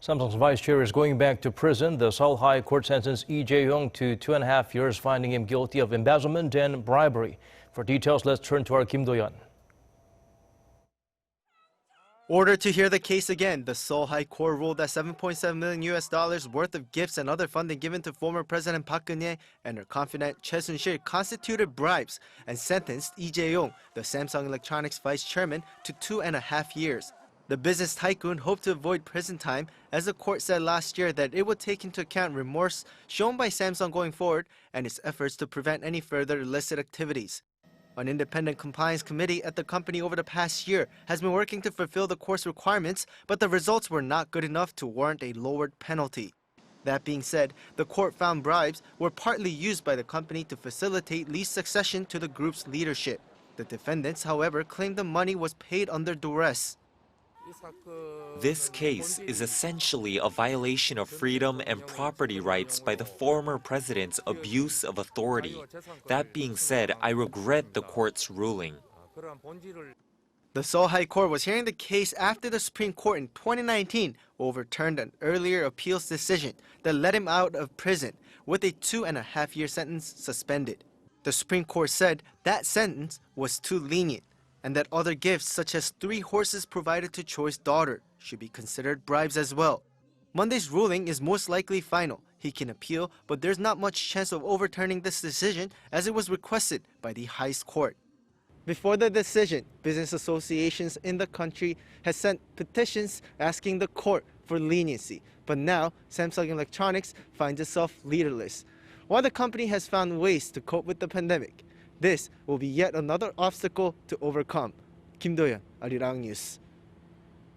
Samsung's vice chair is going back to prison. The Seoul High Court sentenced Lee Jae-yong to 2.5 years, finding him guilty of embezzlement and bribery. For details, let's turn to our Kim Do-yeon. Ordered to hear the case again, the Seoul High Court ruled that $7.7 million worth of gifts and other funding given to former President Park Geun-hye and her confidant Choi Soon-sil constituted bribes and sentenced Lee Jae-yong, the Samsung Electronics vice chairman, to 2.5 years. The business tycoon hoped to avoid prison time, as the court said last year that it would take into account remorse shown by Samsung going forward and its efforts to prevent any further illicit activities. An independent compliance committee at the company over the past year has been working to fulfill the court's requirements, but the results were not good enough to warrant a lowered penalty. That being said, the court found bribes were partly used by the company to facilitate Lee's succession to the group's leadership. The defendants, however, claimed the money was paid under duress. This case is essentially a violation of freedom and property rights by the former president's abuse of authority. That being said, I regret the court's ruling. The Seoul High Court was hearing the case after the Supreme Court in 2019 overturned an earlier appeals decision that let him out of prison with a 2.5-year sentence suspended. The Supreme Court said that sentence was too lenient, and that other gifts such as 3 horses provided to Choi's daughter should be considered bribes as well. Monday's ruling is most likely final. He can appeal, but there's not much chance of overturning this decision as it was requested by the highest court. Before the decision, business associations in the country has sent petitions asking the court for leniency, but now Samsung Electronics finds itself leaderless. While the company has found ways to cope with the pandemic, this will be yet another obstacle to overcome. Kim Do-yeon, Arirang News.